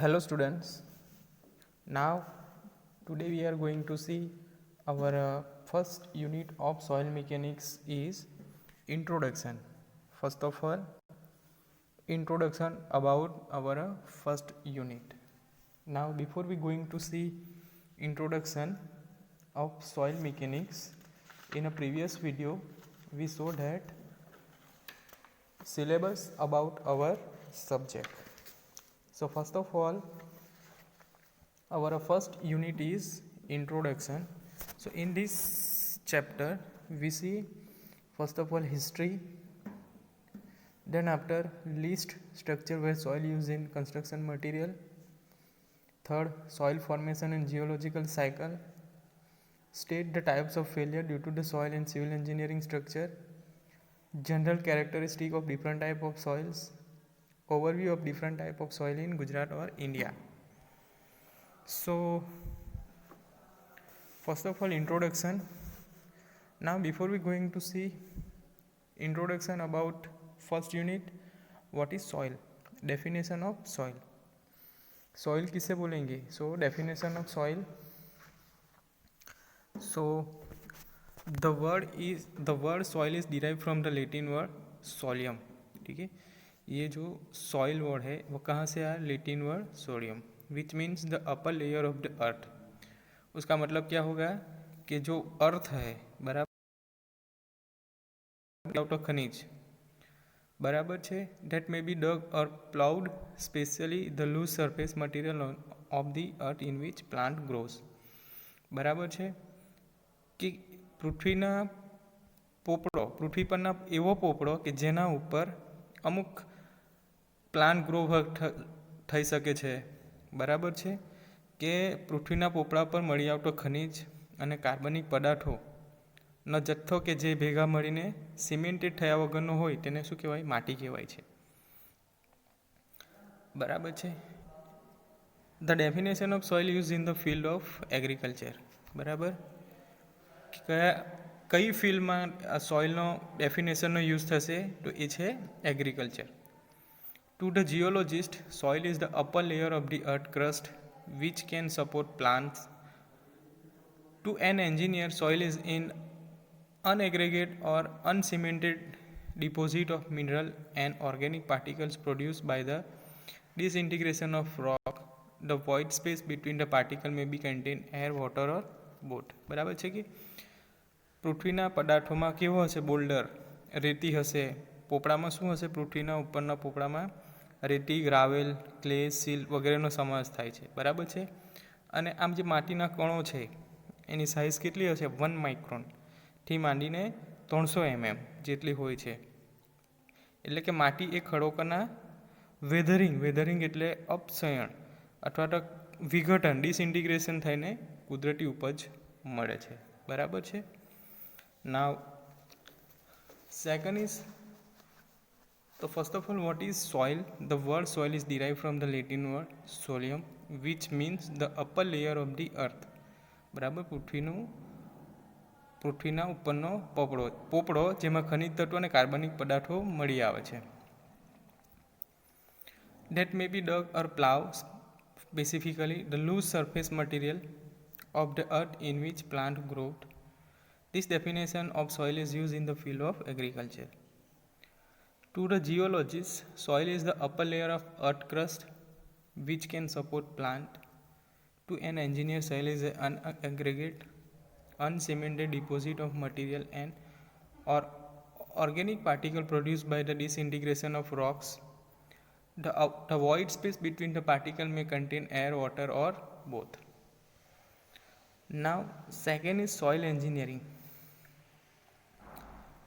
Hello students. Now today we are going to see our first unit of soil mechanics is introduction. First of all, introduction about our first unit. Now before we going to see introduction of soil mechanics, in a previous video we saw that syllabus about our subject. So first of all, our first unit is introduction. So in this chapter we see first of all history, then after list structure where soil used in construction material, third soil formation and geological cycle, state the types of failure due to the soil and civil engineering structure, general characteristic of different type of soils, overview of different type of soil in Gujarat or India. So first of all, introduction. Now before we going to see introduction about first unit, what is soil? Definition of soil. Soil किसे बोलेंगे? So definition of soil. So the word soil is derived from the Latin word solium. ठीक है, ये जो soil word है वो कहाँ से आया? Latin word solium, which means the upper layer of the earth. उसका मतलब क्या होगा कि जो अर्थ है बराबर आउट ऑफ खनिज बराबर છે, that may be dug or plowed, especially the loose surface material of the earth in which plant grows. બરાબર છે કે પૃથ્વીના પોપડો, પૃથ્વી પરના એવો પોપડો કે જેના ઉપર અમુક પ્લાન્ટ ગ્રો થઈ શકે છે. બરાબર છે કે પૃથ્વીના પોપડા પર મળી આવતો ખનિજ અને કાર્બનિક પદાર્થોનો જથ્થો કે જે ભેગા મળીને સિમેન્ટેડ થયા વગરનો હોય તેને શું કહેવાય? માટી કહેવાય છે. બરાબર છે. The definition of soil use in the field of agriculture. બરાબર, કઈ ફિલ્ડમાં આ સોઇલનો ડેફિનેશનનો યુઝ થશે? તો એ છે agriculture. To the geologist, soil is the upper layer of the earth crust which can support plants. To an engineer, soil is an unaggregate or uncemented deposit of mineral and organic particles produced by the disintegration of rock. The void space between the particle may be contain air, water or both. બરાબર છે કે પૃથ્વીના પદાર્થોમાં કેવો હશે? Bolder, રેતી હશે. પોપડામાં શું હશે? પૃથ્વીના ઉપરના પોપડામાં રેતી, ગ્રાવેલ, ક્લે, સીલ વગેરેનો સમાવેશ થાય છે. બરાબર છે. અને આમ જે માટીના કણો છે એની સાઇઝ કેટલી હશે? 1 માઇક્રોનથી માંડીને 300 mm જેટલી હોય છે. એટલે કે માટી એ ખડકોના વેધરિંગ એટલે અપક્ષયણ અથવા તો વિઘટન, ડિસઇન્ટિગ્રેશન થઈને કુદરતી ઉપજ મળે છે. બરાબર છે. Now second is, so first of all, what is soil? The word soil is derived from the Latin word solium, which means the upper layer of the earth. બરાબર, પૃથ્વીના ઉપરનો પોપડો જેમાં ખનિજ તત્વો અને કાર્બનિક પદાર્થો મળી આવે છે. That may be dug or plowed, specifically the loose surface material of the earth in which plant grow. This definition of soil is used in the field of agriculture. To the geologist, soil is the upper layer of earth crust which can support plant. To an engineer, soil is an aggregate, uncemented deposit of material and or organic particle produced by the disintegration of rocks. The void space between the particle may contain air, water or both. Now, second is soil engineering.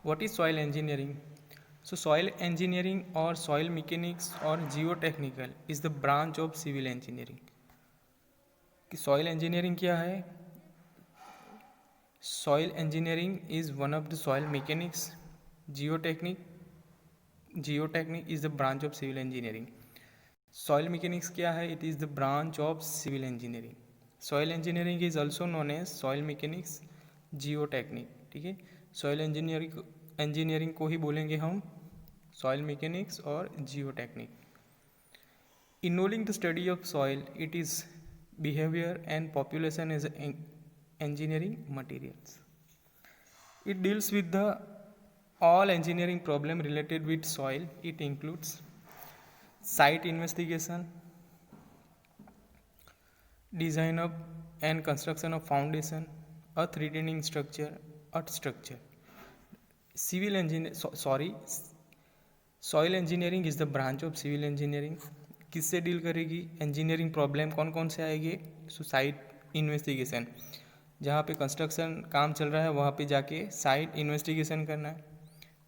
What is soil engineering? So soil engineering or soil mechanics or geotechnical is the branch of civil engineering. Soil engineering क्या है? Soil engineering is one of the soil mechanics. Geotechnic is the branch of civil engineering. Soil mechanics क्या है? It is the branch of civil engineering. Soil engineering is also known as soil mechanics, geotechnic. ठीक है, soil engineering को ही बोलेंगे हम soil mechanics और geotechnic. Involving the study of soil, it is behavior and population as engineering materials. It deals with the all engineering problem related with soil. It includes site investigation, design of and construction of foundation, earth retaining structure, earth structure. Civil engineer, sorry, soil engineering is the branch of civil engineering. किससे deal करेगी? Engineering problem कौन कौन से आएंगे? Site investigation, जहाँ पे construction काम चल रहा है वहाँ पे जाके साइट इन्वेस्टिगेशन करना.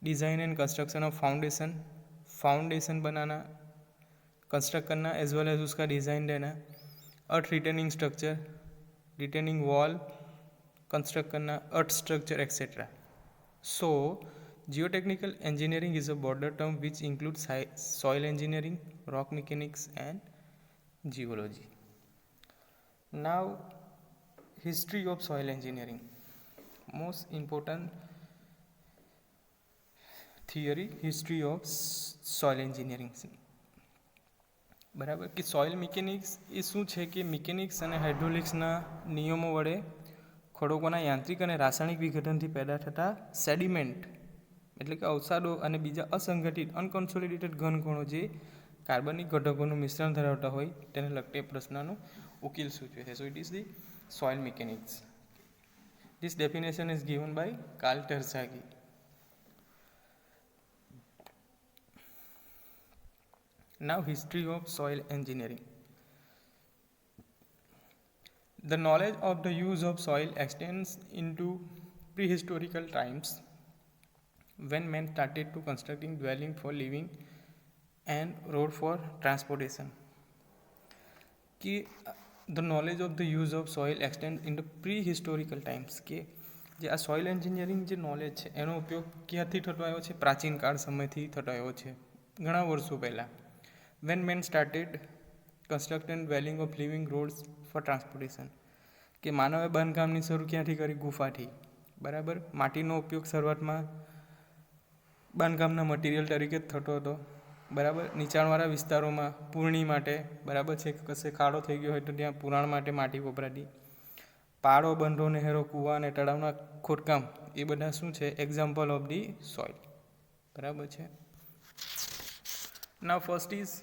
Design and construction of foundation, foundation बनाना, कंस्ट्रक्ट करना एज वेल एज उसका डिज़ाइन देना. Earth retaining structure, retaining wall construct करना, earth structure etcetera. So geotechnical engineering is a broader term which includes soil engineering, rock mechanics and geology. Now, history of soil engineering. Most important theory, history of soil engineering. બરાબર કે soil mechanics એ શું છે કે mechanics અને હાઇડ્રોલિક્સના નિયમો વડે ખડકોના યાંત્રિક અને રાસાયણિક વિઘટનથી પેદા થતા સેડિમેન્ટ એટલે કે અવસાદો અને બીજા અસંગઠિત અનકન્સોલિડેટેડ ઘનકણો જે કાર્બનિક ઘટકોનું મિશ્રણ ધરાવતા હોય તેને લગતે પ્રશ્નનો ઉકેલ સૂચવે છે. So it is the soil mechanics. This definition is given by Karl Terzaghi. Now, history of soil engineering. The knowledge of the use of soil extends into prehistorical times when men started to constructing dwelling for living and road for transportation. कि the knowledge of the use of soil extends into prehistorical times કે જે આ soil engineering જે knowledge છે એનો ઉપયોગ ક્યાંથી થતો આવ્યો છે? પ્રાચીન કાળ સમયથી થતો આવ્યો છે, ઘણા વર્ષો પહેલાં. when men started constructing dwelling of living roads for transportation કે માનવે બાંધકામની શરૂ ક્યાંથી કરી? ગુફાથી. બરાબર. માટીનો ઉપયોગ શરૂઆતમાં બાંધકામના મટીરિયલ તરીકે જ થતો હતો. બરાબર. નીચાણવાળા વિસ્તારોમાં પૂરણી માટે, બરાબર છે, કશે ખાડો થઈ ગયો હોય તો ત્યાં પુરાણ માટે માટી વપરાતી. પાળો, બંધો, નહેરો, કૂવા અને તળાવના ખોદકામ એ બધા શું છે? Example of the soil. બરાબર છે. Now first is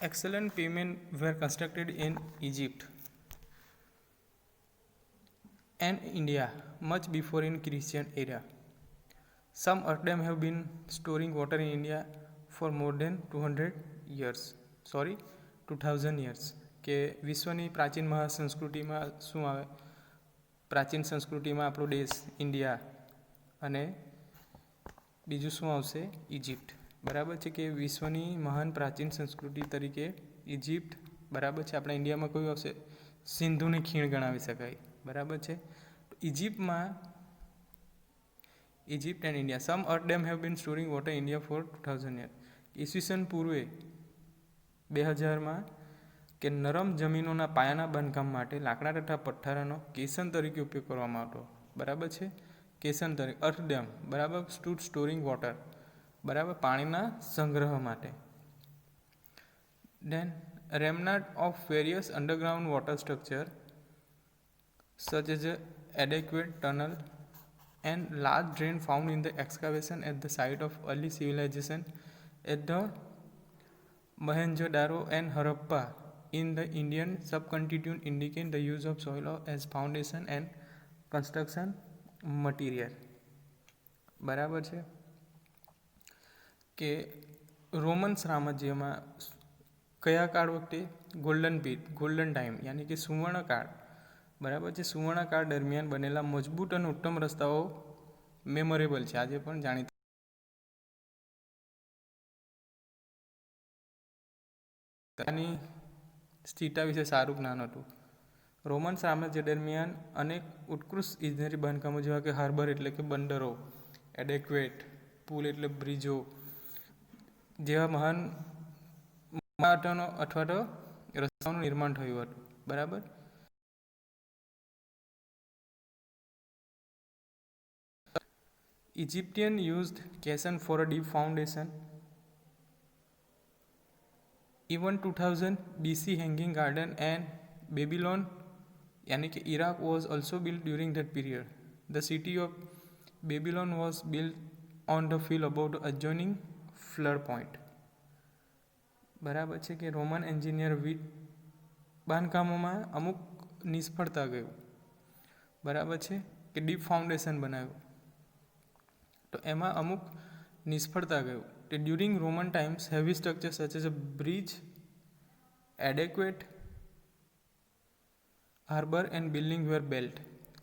excellent pavements were constructed in Egypt and India much before in Christian era. Some of them have been storing water in India for more than 2000 years. કે વિશ્વની પ્રાચીન મહાસંસ્કૃતિમાં શું આવે? પ્રાચીન સંસ્કૃતિમાં આપણો દેશ ઇન્ડિયા અને બીજું શું આવશે? ઇજિપ્ત. બરાબર છે કે વિશ્વની મહાન પ્રાચીન સંસ્કૃતિ તરીકે ઇજિપ્ત, બરાબર છે. આપણા ઇન્ડિયામાં કયું આવશે? સિંધુની ખીણ ગણાવી શકાય. બરાબર છે. તો ઇજિપ્તમાં, Egypt and India, some earth dam have been storing water India for 2000 year. ઈસવીસન પૂર્વે 2000માં કે નરમ જમીનોના પાયાના બાંધકામ માટે લાકડા તથા પથ્થરનો કેસન તરીકે ઉપયોગ કરવામાં આવતો. બરાબર છે. કેસન તરીકે અર્થ ડેમ, બરાબર, સ્ટોરિંગ વોટર, બરાબર, પાણીના સંગ્રહ માટે. Then remnant of various underground water structure such as a adequate tunnel and large drain found in the excavation at the site of early civilization at the Mohenjo-daro and Harappa in the Indian subcontinent indicate the use of soil as foundation and construction material. બરાબર છે કે Roman સામ્રાજ્યમાં કયા કાળ વખતે? Golden period, golden time, યાની કે સુવર્ણકાળ. બરાબર છે. સુવર્ણકાળ દરમિયાન બનેલા મજબૂત અને ઉત્તમ રસ્તાઓ મેમોરેબલ છે, આજે પણ જાણીતા. તેની સ્થિરતા વિશે સારું જ્ઞાન હતું. રોમન સામ્રાજ્ય દરમિયાન અનેક ઉત્કૃષ્ટ ઇજનેરી બાંધકામો જેવા કે હાર્બર એટલે કે બંદરો, એડેક્વેટ, પુલ એટલે બ્રિજો જેવા મહાન અથવા તો રસ્તાઓનું નિર્માણ થયું હતું. બરાબર. Egyptian used caisson for a deep foundation. Even 2000 BC hanging garden and Babylon यानी कि Iraq was also build during that period. The city of Babylon was build on the fill about adjoining flood point. બરાબર છે કે Roman engineer બાંધકામોમાં અમુક નિષ્ફળતા ગયું. બરાબર છે કે ડીપ ફાઉન્ડેશન બનાવ્યું તો એમાં અમુક નિષ્ફળતા ગયું. During Roman times heavy structure such as a bridge, aqueduct, harbour and building were built.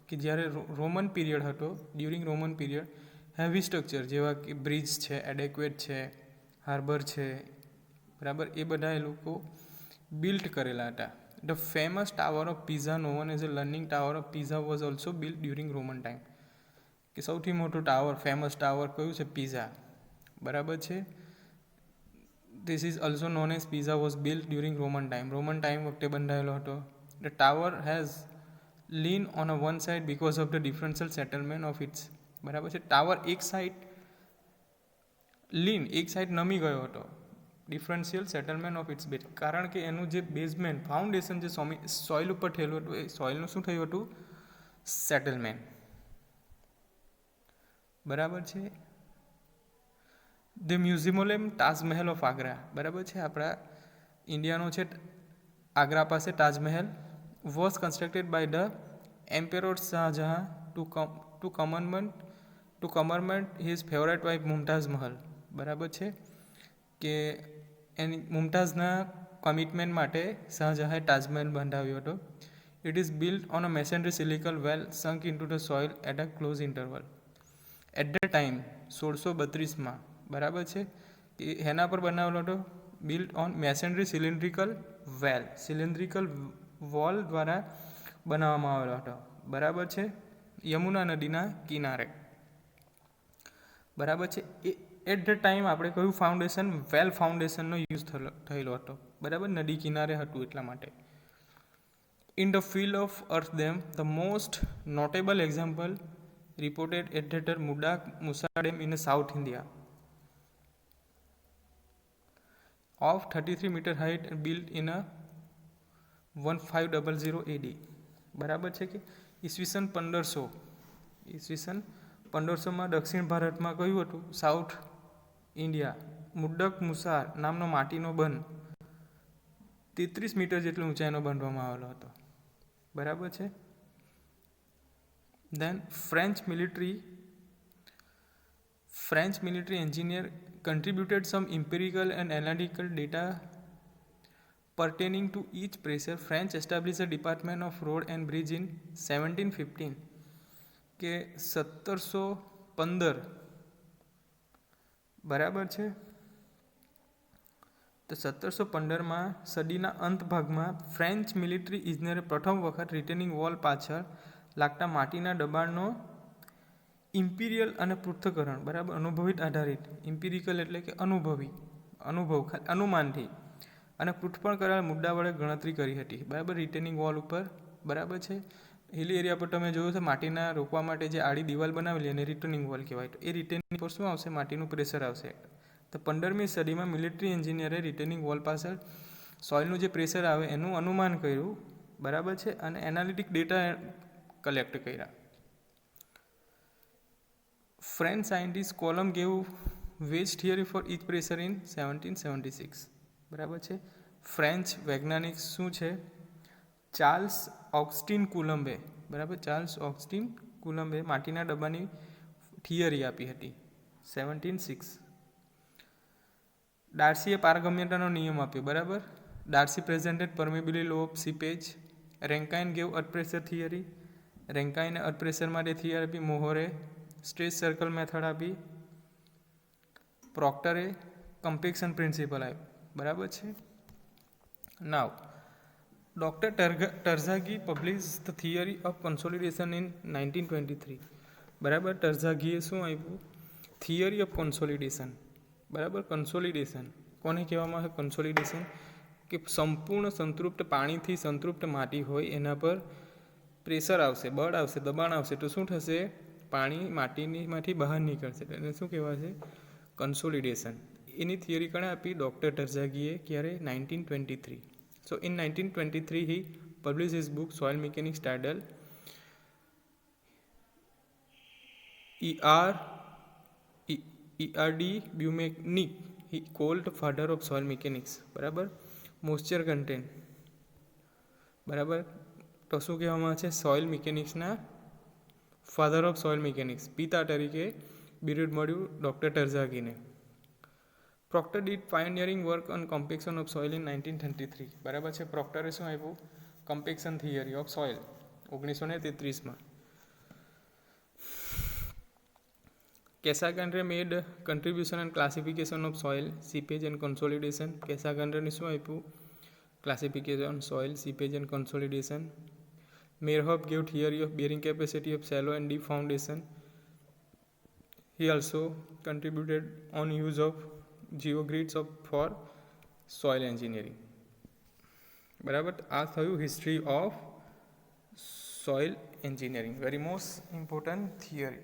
કે જ્યારે રોમન પીરિયડ હતો, during Roman period heavy structure જેવા કે બ્રિજ છે, એડેક્વેટ છે, હાર્બર છે, બરાબર, એ બધા એ લોકો બિલ્ટ કરેલા હતા. The famous tower of pizza known as a learning tower of pizza was also built during Roman time. કે સૌથી મોટું ટાવર, ફેમસ ટાવર કયું છે? પીઝા. બરાબર છે. This is also known as pizza was built during Roman time. Roman time વખતે બંધાયેલો હતો. The tower has lean on a one side because of the differential settlement of its. બરાબર છે. Tower એક side નમી ગયો હતો, differential settlement of its base, કારણ કે એનું જે બેઝમેન્ટ, ફાઉન્ડેશન જે સોઇલ ઉપર થયેલું હતું, એ સોઇલનું શું થયું હતું? સેટલમેન્ટ. બરાબર છે. The museum Taj Mahal of Agra. બરાબર છે, આપણા ઇન્ડિયાનો છે આગ્રા પાસે Taj Mahal. Was constructed by the એમ્પેરોર Shahjahan two કમરમેન્ટ his favourite wife Mumtaz મહલ. બરાબર છે કે એની મુમતાઝના કમિટમેન્ટ માટે શાહજહાંએ તાજમહેલ બંધાવ્યો હતો. It is built on a મેસનરી સિલિકલ well sunk in to the soil at a close interval. At the time 1632માં, બરાબર છે, કે એના પર બનાવેલો હતો? બિલ્ટ ઓન મેસનરી સિલિન્ડ્રિકલ વોલ દ્વારા બનાવવામાં આવેલો હતો. બરાબર છે, યમુના નદીના કિનારે. બરાબર છે. એટ ધ ટાઈમ આપણે કયું ફાઉન્ડેશન? વેલ ફાઉન્ડેશનનો યુઝ થયેલો હતો. બરાબર, નદી કિનારે હતું એટલા માટે. In the field of earth dam the most notable example reported at the Musa Dam in South India of 33 meter height and built in a 1500 AD. બરાબર છે કે ઈસવીસન 1500માં દક્ષિણ ભારતમાં કયું હતું? South India. મુદ્દક મુસાર નામનો માટીનો બંધ 33 મીટર જેટલો ઊંચાઈનો બાંધવામાં આવેલો હતો. બરાબર છે. Then French military engineer contributed some empirical and analytical data pertaining to each pressure. French established a department of road and bridge in 1715. કે 1715. બરાબર છે. તો 1715માં સદીના અંત ભાગમાં ફ્રેન્ચ મિલિટરી ઇજનેરે પ્રથમ વખત રિટેનિંગ વોલ પાછળ લાગતા માટીના દબાણનો ઇમ્પિરિયલ અને પૃથ્થકરણ, બરાબર, અનુભવિત આધારિત, ઇમ્પિરિકલ એટલે કે અનુમાનથી અને પૃથ્થકરણ કરેલા મુદ્દા વડે ગણતરી કરી હતી. બરાબર, રિટેનિંગ વોલ ઉપર. બરાબર છે. હિલી એરિયા પર તમે જોયું છે માટીના રોકવા માટે જે આડી દિવાલ બનાવેલી એને રિટેનિંગ વોલ કહેવાય. તો એ રિટેનિંગ પર શું આવશે? માટીનું પ્રેશર આવશે. તો 15મી સદીમાં મિલિટરી એન્જિનિયરે રિટેનિંગ વોલ પાછળ સોઇલનું જે પ્રેશર આવે એનું અનુમાન કર્યું. બરાબર છે. અને એનાલિટિક ડેટા કલેક્ટ કર્યા. French scientist Coulomb gave wedge theory for each pressure in 1776. બરાબર છે. ફ્રેન્ચ વૈજ્ઞાનિક શું છે? ચાર્લ્સ ઓગસ્ટીન કુલમ્બે. બરાબર, ચાર્લ્સ ઓગસ્ટીન કુલમ્બે માટીના ડબ્બાની થિયરી આપી હતી 1706. ડાર્સીએ પારગમ્યતાનો નિયમ આપ્યો. બરાબર, Darcy presented permeability law of seepage. Rankine gave earth pressure theory. રેન્કાઇને અર્થ પ્રેશર માટે થિયરી આપી. મોહરે સ્ટ્રેચ સર્કલ મેથડ આપી. પ્રોક્ટરે કમ્પેક્શન પ્રિન્સિપલ આપ્યો. બરાબર છે. Now doctor Terzaghi publish the theory of consolidation in 1923. બરાબર, ટર્ઝાગીએ શું આપ્યું? Theory of consolidation. બરાબર, કન્સોલિડેશન કોને કહેવામાં આવે? કન્સોલિડેશન કે સંપૂર્ણ સંતૃપ્ત પાણીથી સંતૃપ્ત માટી હોય એના પર પ્રેશર આવશે, બળ આવશે, દબાણ આવશે તો શું થશે? પાણી માટીમાંથી બહાર નીકળશે. એને શું કહેવાશે? કન્સોલિડેશન. એની થિયરી કણે આપી ડૉક્ટર ટર્ઝાગીએ ક્યારે 1923. સો in 1923 he published his book Soil Mechanics titled ERD Bumenic he called father of soil mechanics. બરાબર. મોઇસ્ચર કન્ટેન્ટ બરાબર. તો શું કહેવામાં આવે છે? સોઇલ મિકેનિક્સના ફાધર ઓફ સોઇલ મિકેનિક્સ પિતા તરીકે બિરુદ મળ્યું ડૉક્ટર ટર્ઝાગીને. Proctor did pioneering work on compaction of soil in 1933. બરાબર છે. પ્રોક્ટરે શું આપ્યું? કમ્પેક્શન થિયરી ઓફ સોઇલ 1933માં. Casagrande made contribution and classification of soil seepage and consolidation. કેસાગ્રાન્ડેને શું આપ્યું? Classification soil seepage and consolidation. Mehrhoff gave theory of bearing capacity of shallow and deep foundation. He also contributed on use of geogrids for soil engineering. બરાબર. આ થયું history of soil engineering. Very most important theory.